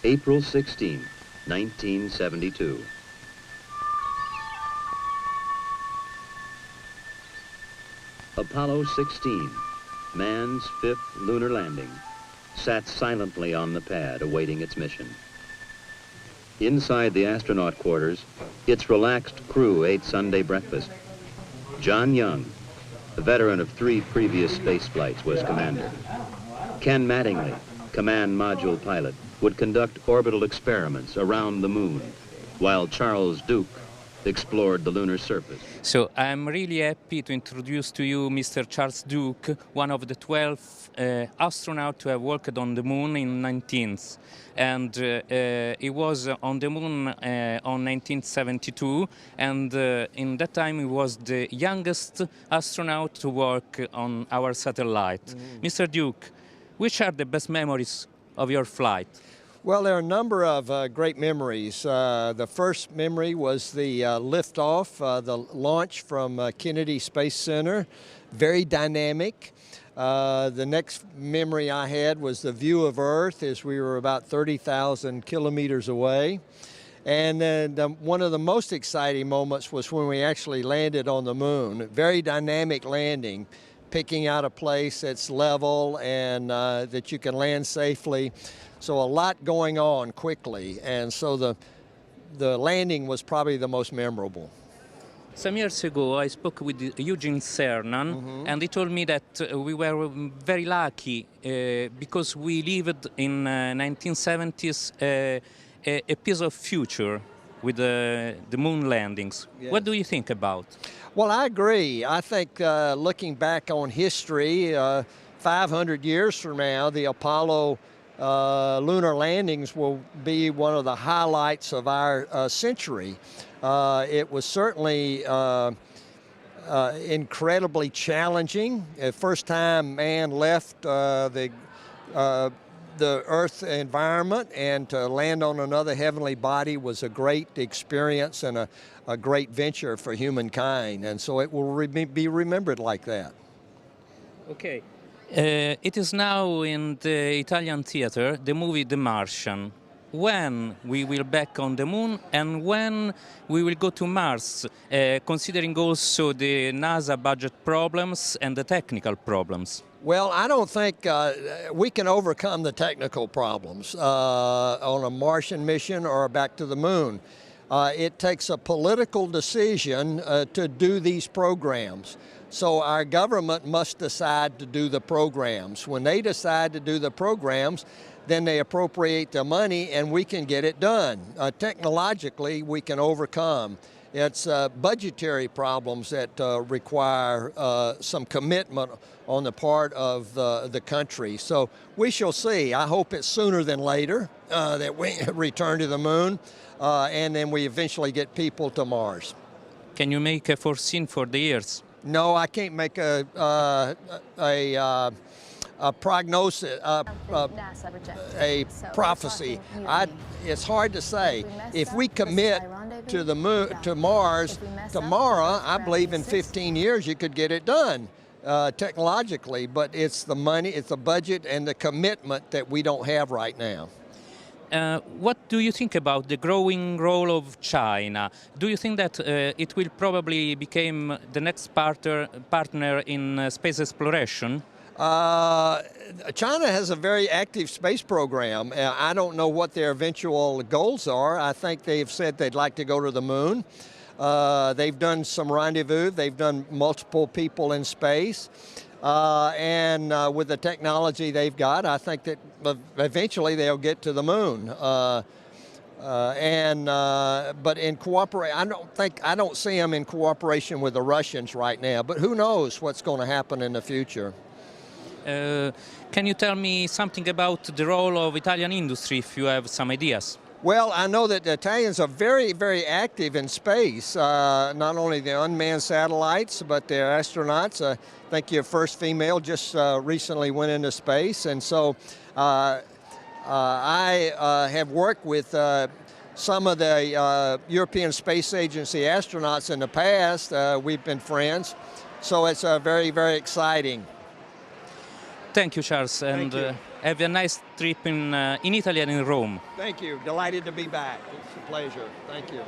April 16, 1972. Apollo 16, man's fifth lunar landing, sat silently on the pad awaiting its mission. Inside the astronaut quarters, its relaxed crew ate Sunday breakfast. John Young, a veteran of 3 previous space flights, was commander. Ken Mattingly, command module pilot, would conduct orbital experiments around the moon, while Charles Duke explored the lunar surface. So I'm really happy to introduce to you Mr. Charles Duke, one of the 12 astronauts who have worked on the moon in 19th. And he was on the moon on 1972, and in that time he was the youngest astronaut to work on our satellite. Mr. Duke, which are the best memories of your flight? Well, there are a number of great memories. The first memory was the liftoff, the launch from Kennedy Space Center, very dynamic. The next memory I had was the view of Earth as we were about 30,000 kilometers away. And then one of the most exciting moments was when we actually landed on the moon. Very dynamic landing, picking out a place that's level and that you can land safely. So a lot going on quickly, and so the landing was probably the most memorable. Some years ago, I spoke with Eugene Cernan, and he told me that we were very lucky because we lived in 1970s a piece of future with the moon landings. Yes. What do you think about? Well, I agree. I think looking back on history, 500 years from now, the Apollo lunar landings will be one of the highlights of our century. It was certainly incredibly challenging. The first time man left the Earth environment, and to land on another heavenly body was a great experience and a great venture for humankind. And so it will be remembered like that. Okay. It is now in the Italian theater, the movie The Martian. When we will back on the moon and when we will go to Mars, considering also the NASA budget problems and the technical problems? Well, I don't think we can overcome the technical problems on a Martian mission or back to the moon. It takes a political decision to do these programs. So our government must decide to do the programs. When they decide to do the programs, then they appropriate the money and we can get it done. Technologically, we can overcome. It's budgetary problems that require some commitment on the part of the country. So we shall see. I hope it's sooner than later that we return to the moon and then we eventually get people to Mars. Can you make a foreseen for the years? No, I can't make a prognosis, a prophecy. It's hard to say. If we commit to the moon, to Mars tomorrow, I believe in 15 years you could get it done technologically. But it's the money, it's the budget, and the commitment that we don't have right now. What do you think about the growing role of China? Do you think that it will probably become the next partner in space exploration? China has a very active space program. I don't know what their eventual goals are. I think they've said they'd like to go to the moon. They've done some rendezvous. They've done multiple people in space. And with the technology they've got, I think that eventually they'll get to the moon. But in cooperation, I don't see them in cooperation with the Russians right now. But who knows what's going to happen in the future? Can you tell me something about the role of Italian industry, if you have some ideas? Well, I know that the Italians are very, very active in space, not only the unmanned satellites, but their astronauts. I think your first female just recently went into space, and so I have worked with some of the European Space Agency astronauts in the past. We've been friends, so it's very, very exciting. Thank you, Charles, and you. have a nice trip in Italy and in Rome. Thank you. Delighted to be back. It's a pleasure. Thank you.